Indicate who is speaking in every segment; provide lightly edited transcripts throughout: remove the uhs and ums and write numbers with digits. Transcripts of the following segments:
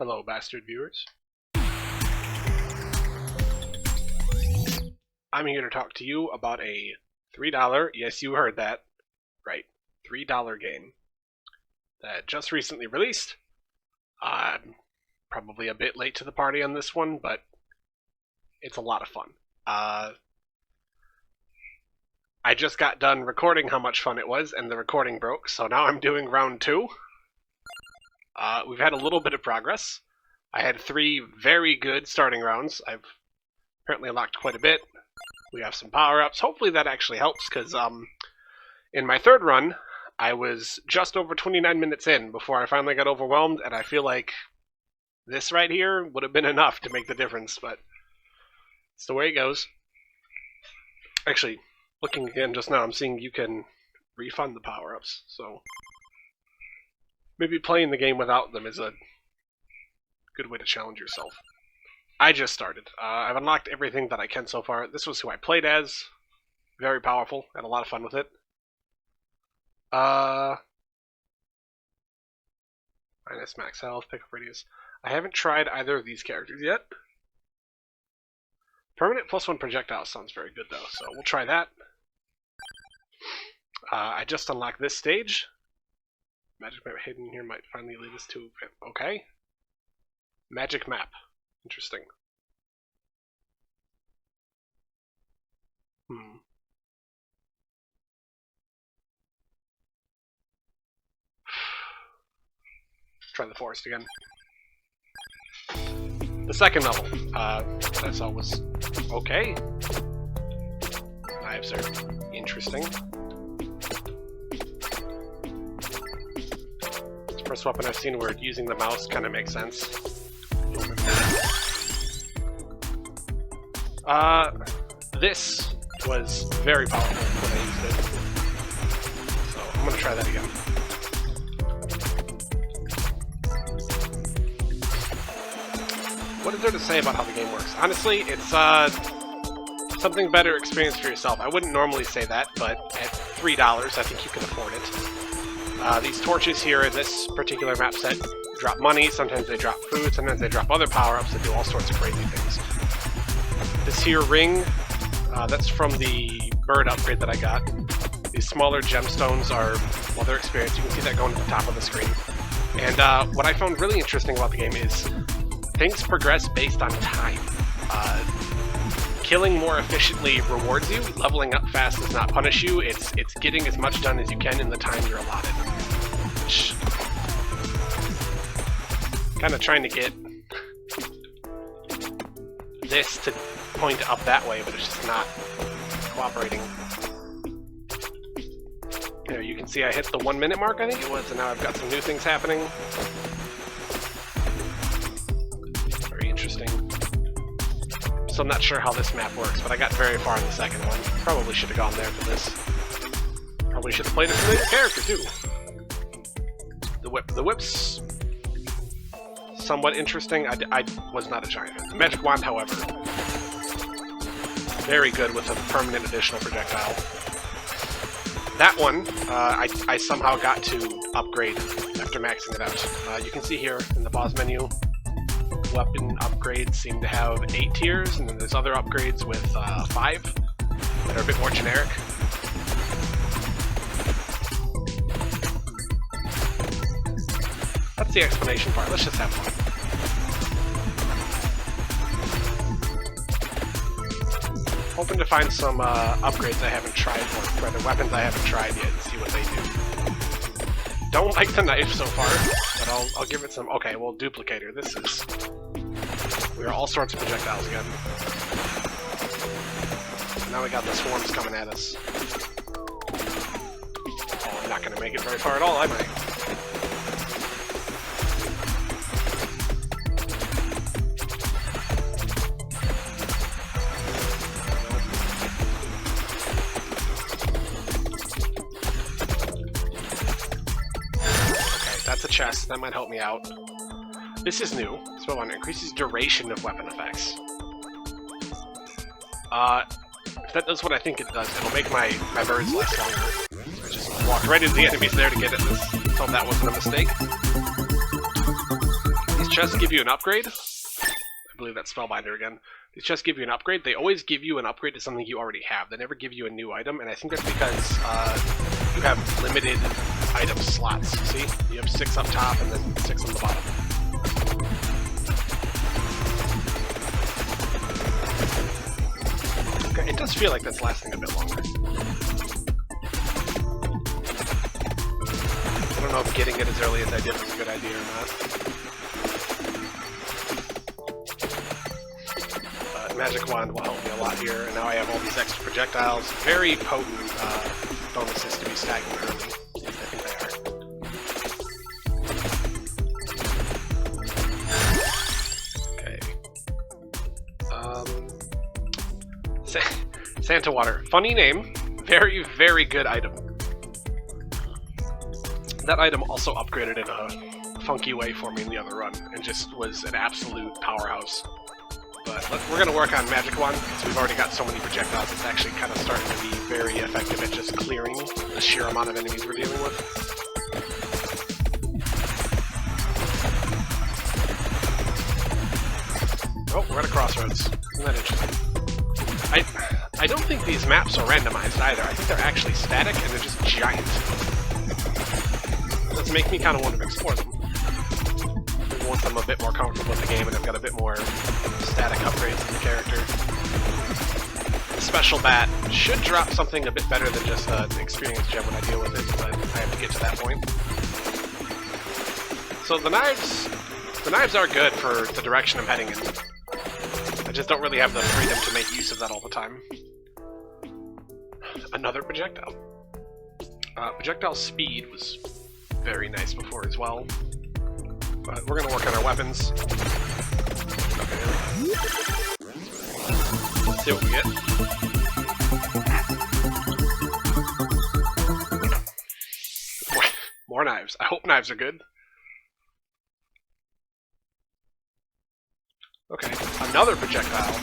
Speaker 1: Hello, bastard viewers. I'm here to talk to you about a $3, yes, you heard that, right, $3 game that just recently released. I'm probably a bit late to the party on this one, but it's a lot of fun. I just got done recording how much fun it was, and the recording broke, so now I'm doing round 2. We've had a little bit of progress. I had 3 very good starting rounds. I've apparently unlocked quite a bit. We have some power-ups. Hopefully that actually helps, because in my 3rd run, I was just over 29 minutes in before I finally got overwhelmed, and I feel like this right here would have been enough to make the difference, but it's the way it goes. Actually, looking again just now, I'm seeing you can refund the power-ups, so maybe playing the game without them is a good way to challenge yourself. I just started. I've unlocked everything that I can so far. This was who I played as. Very powerful. Had a lot of fun with it. Minus max health, pickup radius. I haven't tried either of these characters yet. Permanent +1 projectile sounds very good though, so we'll try that. I just unlocked this stage. Magic map hidden here might finally lead us to... Okay. Magic map. Interesting. Try the forest again. The second level, that I saw was okay. Knives are interesting. It's the first weapon I've seen where using the mouse kind of makes sense. This was very powerful when I used it. So I'm gonna try that again. What is there to say about how the game works? Honestly, it's something better experience for yourself. I wouldn't normally say that, but at $3, I think you can afford it. These torches here in this particular map set drop money, sometimes they drop food, sometimes they drop other power-ups that do all sorts of crazy things. This here ring, that's from the bird upgrade that I got. These smaller gemstones are, well, they're experience. You can see that going to the top of the screen. And what I found really interesting about the game is things progress based on time. Killing more efficiently rewards you. Leveling up fast does not punish you. It's getting as much done as you can in the time you're allotted. Which, kind of trying to get this to point up that way, but it's just not cooperating. There, you can see I hit the 1 minute mark, I think it was, and now I've got some new things happening. Very interesting. So I'm not sure how this map works, but I got very far in the second one. Probably should have gone there for this. Probably should have played a familiar character too. The whip's somewhat interesting. I was not a giant fan. The magic wand, however, very good with a permanent additional projectile. That one, I somehow got to upgrade after maxing it out. You can see here in the pause menu, weapon upgrades seem to have 8 tiers, and then there's other upgrades with 5 that are a bit more generic. That's the explanation part. Let's just have fun. Hoping to find some upgrades I haven't tried, or rather weapons I haven't tried yet, and see what they do. Don't like the knife so far, but I'll give it some... Okay, well, duplicator. This is... We are all sorts of projectiles again. Now we got the swarms coming at us. Oh, I'm not going to make it very far at all, am I? That's a chest. That might help me out. This is new. So one increases duration of weapon effects. If that does what I think it does, it'll make my birds last longer. So I just walked right into the enemies there to get at this. So that wasn't a mistake. These chests give you an upgrade. I believe that's Spellbinder again. These chests give you an upgrade. They always give you an upgrade to something you already have. They never give you a new item, and I think that's because you have limited item slots. See? You have 6 up top and then 6 on the bottom. Okay, it does feel like that's lasting a bit longer. I don't know if getting it as early as I did was a good idea or not. Magic Wand will help me a lot here, and now I have all these extra projectiles. Very potent bonuses to be stacking early. I think they are. Okay. Santa Water. Funny name. Very, very good item. That item also upgraded in a funky way for me in the other run, and just was an absolute powerhouse. But we're going to work on Magic Wand, because we've already got so many projectiles, it's actually kind of starting to be very effective at just clearing the sheer amount of enemies we're dealing with. Oh, we're at a crossroads. Isn't that interesting? I don't think these maps are randomized either. I think they're actually static, and they're just giant. Does make me kind of want to explore them. Once I'm a bit more comfortable with the game and I've got a bit more static upgrades in the character. The special bat should drop something a bit better than just an experience gem when I deal with it, but I have to get to that point. So the knives are good for the direction I'm heading in. I just don't really have the freedom to make use of that all the time. Another projectile. Projectile speed was very nice before as well. But we're gonna work on our weapons. Okay. Let's see what we get. More knives. I hope knives are good. Okay, another projectile.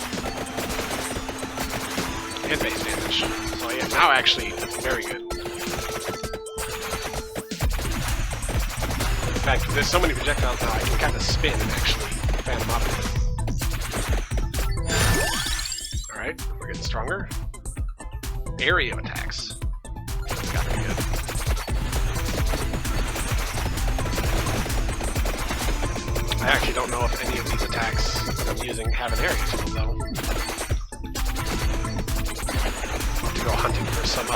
Speaker 1: And base damage. So yeah, now actually, very good. In fact, there's so many projectiles now, I can kind of spin and actually fan them up. Alright, we're getting stronger. Area of attacks. That's got to be good. I actually don't know if any of these attacks that I'm using have an area to them, though. I'll have to go hunting for some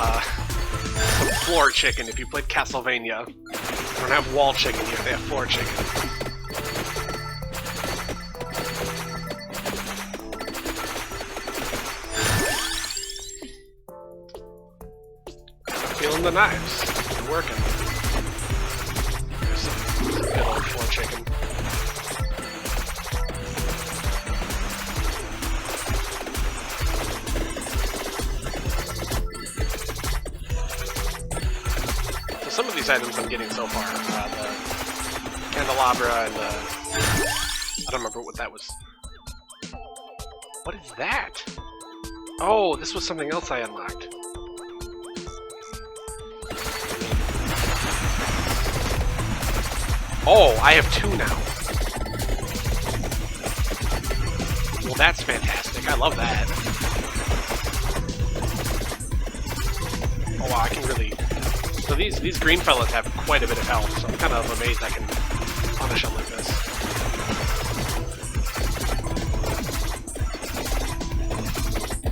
Speaker 1: floor chicken. If you played Castlevania, they don't have wall chicken here, they have floor chicken. Feeling the knives. They're working. There's some good old floor chicken. Some of these items I'm getting so far, the candelabra and the... I don't remember what that was. What is that? Oh, this was something else I unlocked. Oh, I have 2 now. Well, that's fantastic. I love that. Oh wow, I can really... So these green fellas have quite a bit of health, so I'm kind of amazed I can punish them like this.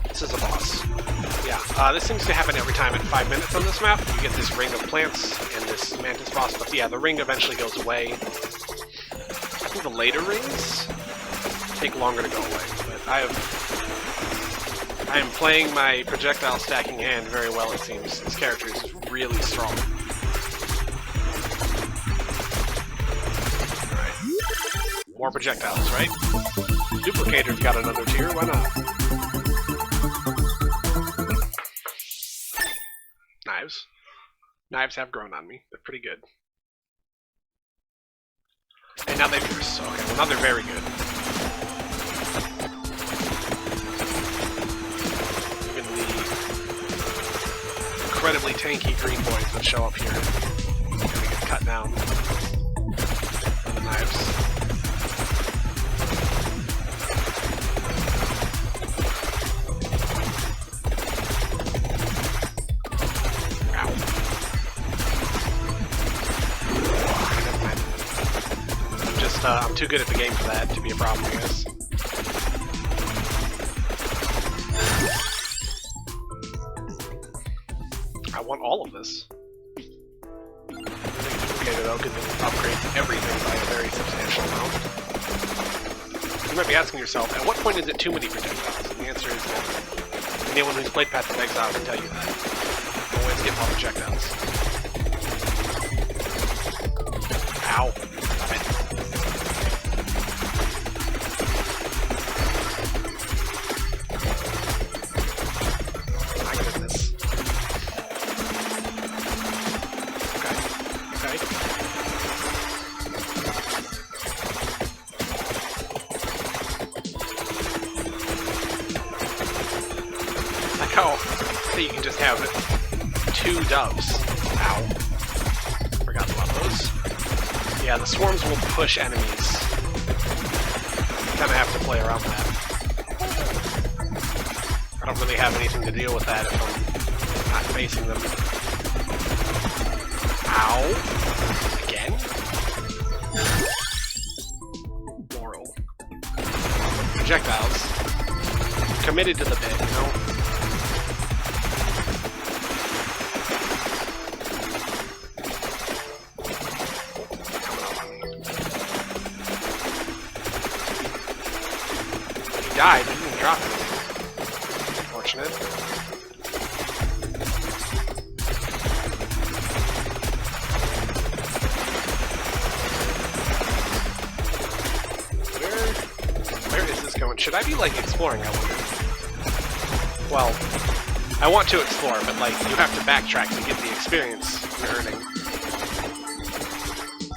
Speaker 1: This is a boss. Yeah, this seems to happen every time at 5 minutes on this map. You get this ring of plants and this mantis boss, but yeah, the ring eventually goes away. I think the later rings take longer to go away, but I am playing my projectile stacking hand very well, it seems. This character is really strong. Alright. More projectiles, right? Duplicator's got another tier, why not? Knives. Knives have grown on me. They're pretty good. And now they've... Okay, well now they're very good. Incredibly tanky green boys that show up here. Gonna get cut down by the knives. too good at the game for that to be a problem, I guess. I want all of this. Okay, though, because it upgrades everything by a very substantial amount. You might be asking yourself, at what point is it too many projectiles? And the answer is no. Anyone who's played Path of Exile can tell you that. Always get more projectiles. Ow. Stop it. My goodness. Okay. Like how you can just have 2 doves. Ow. Forgot about those. Yeah, the swarms will push enemies. You kind of have to play around that. I don't really have anything to deal with that if I'm not facing them. Ow. Again? Moral. Projectiles. Committed to the bit, you know? Died, he didn't drop it. Unfortunate. Where is this going? Should I be, like, exploring, I wonder? Well, I want to explore, but, like, you have to backtrack to get the experience you're earning.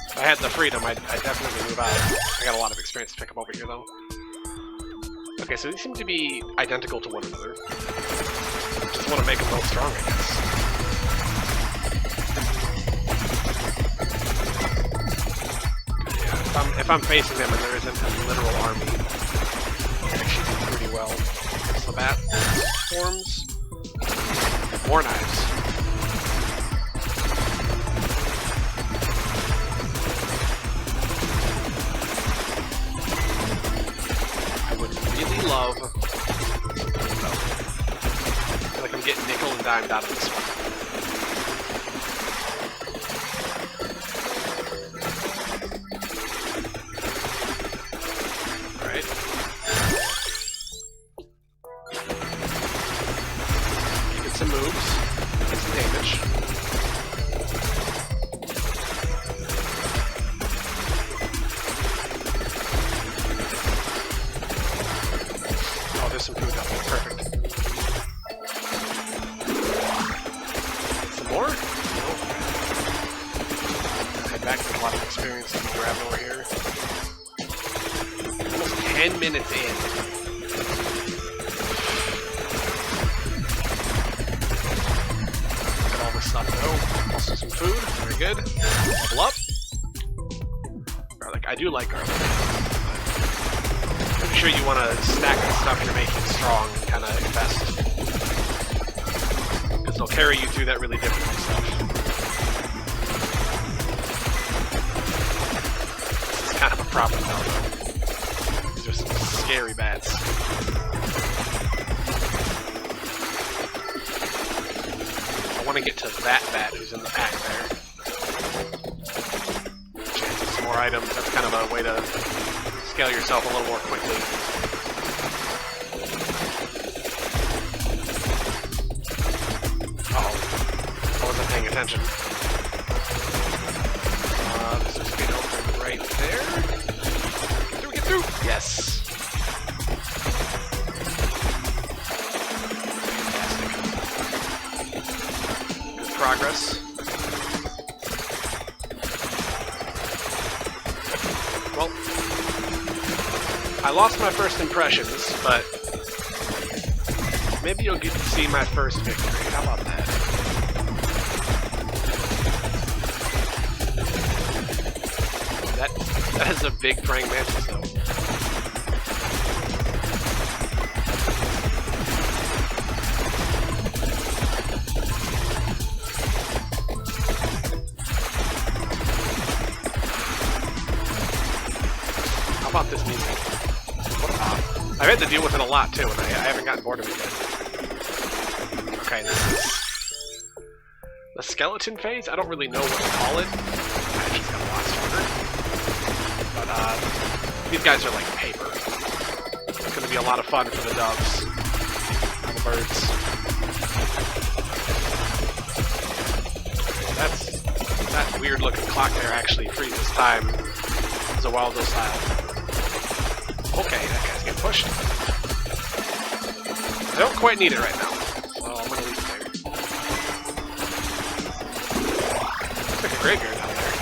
Speaker 1: If I had the freedom, I'd definitely move out. I got a lot of experience to pick up over here, though. Okay, so these seem to be identical to one another. Just want to make them both strong, I guess. Yeah, if I'm facing them and there isn't a literal army, I actually do pretty well. So bat forms. More knives. Love. I feel like I'm getting nickel and dimed out of this one. Alright. Get some moves. Get some damage. There's some food up there. Perfect. Some more? Nope. Head back to a lot of experience to grab over here. Almost 10 minutes in. Got all this stuff though. Also some food. Very good. Level up. Garlic. I do like garlic. I'm sure you want to stack the stuff you're making strong and kind of invest. Because they'll carry you through that really difficult stuff. This is kind of a problem though. These are some scary bats. I want to get to that bat who's in the pack there. Chance some more items. That's kind of a way to scale yourself a little more quickly. Uh-oh. I wasn't paying attention. This is going to open right there. Get through, get through! Yes! Fantastic. Good progress. Well, I lost my first impressions, but maybe you'll get to see my first victory. How about that? That is a big praying mantis, though. about this music. I've had to deal with it a lot too, and I haven't gotten bored of it yet. Okay, this is the skeleton phase. I don't really know what to call it. I just got a lot stronger. But these guys are like paper. It's gonna be a lot of fun for the doves. And the birds. That weird looking clock there actually freezes time. Zawaldo style. Okay, that guy's getting pushed. I don't quite need it right now, so I'm gonna leave it there. Looks like a graveyard down there.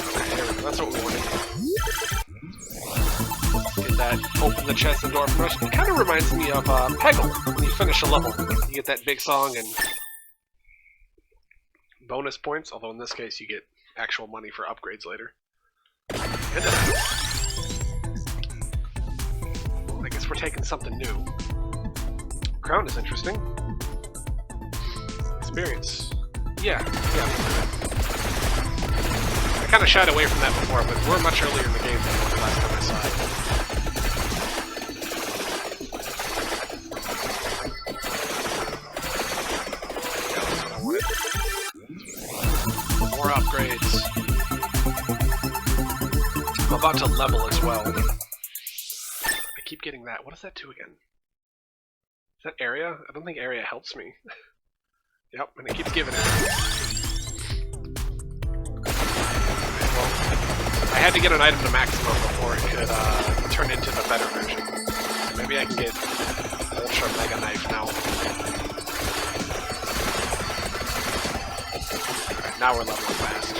Speaker 1: Okay, there we go. That's what we wanted. Get that, open the chest and door rush. It kind of reminds me of Peggle. When you finish a level, you get that big song and bonus points, although in this case you get actual money for upgrades later. And I guess we're taking something new. Crown is interesting. Experience. Yeah. I kind of shied away from that before, but we're much earlier in the game than the last time I saw it. Yeah, that's what I wanted. More upgrades. I'm about to level as well. I keep getting that. What does that do again? Is that area? I don't think area helps me. Yep, and it keeps giving it. Well, I had to get an item to maximum before it could turn into the better version. So maybe I can get Ultra Mega Knife now. Alright, now we're leveling fast.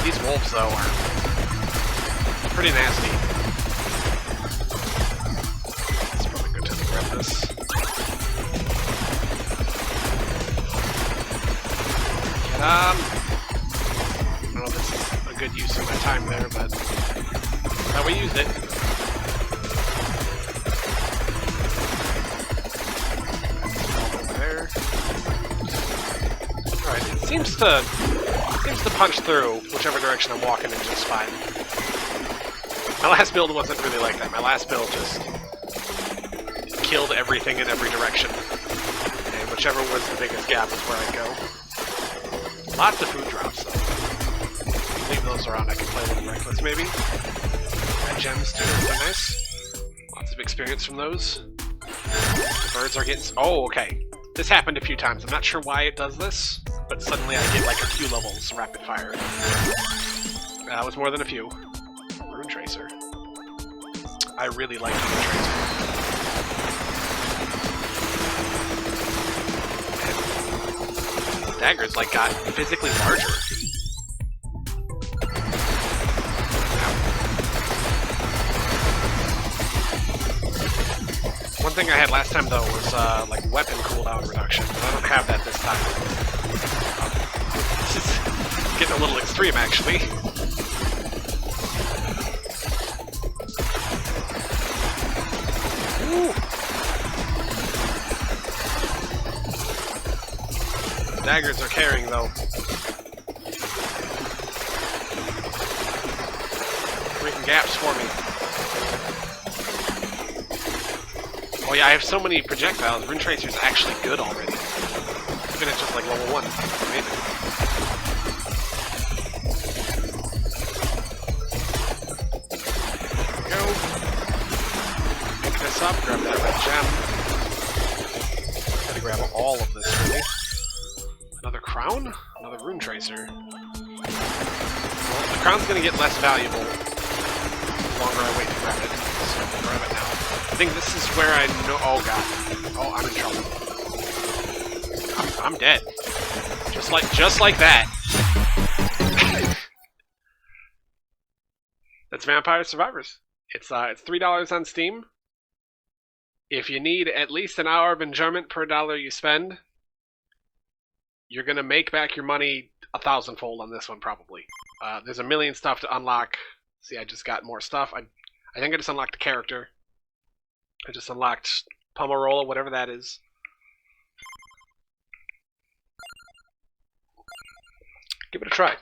Speaker 1: These wolves, though, are pretty nasty. It's probably good to grab this. I don't know if this is a good use of my time there, but that's how we used it. Over there. Alright, it seems to punch through whichever direction I'm walking in just fine. My last build wasn't really like that. My last build just killed everything in every direction. And whichever was the biggest gap is where I'd go. Lots of food drops, though. Leave those around. I can play a little reckless, maybe. Red gems, too. Those are nice. Lots of experience from those. The birds are getting... Oh, okay. This happened a few times. I'm not sure why it does this, but suddenly I get like a few levels rapid fire. That was more than a few. Rune Tracer. I really like Rune Tracer. And daggers like got physically larger. One thing I had last time though was like weapon cooldown reduction, but I don't have that this time. This is getting a little extreme actually. Ooh. The daggers are carrying though. Creating gaps for me. Oh yeah, I have so many projectiles. Rune Tracer's actually good already. Even at just like level 1. Amazing. There we go. Pick this up, grab that red gem. Gotta grab all of this really. Another crown? Another Rune Tracer. Well, the crown's gonna get less valuable the longer I wait to grab it. So we'll grab it now. I think this is where I know. Oh god. Oh, I'm in trouble. I'm dead. Just like that. That's Vampire Survivors. It's $3 on Steam. If you need at least an hour of enjoyment per dollar you spend, you're gonna make back your money 1,000-fold on this one probably. There's a million stuff to unlock. See, I just got more stuff. I think I just unlocked the character. I just unlocked Pomarola, whatever that is. give it a try.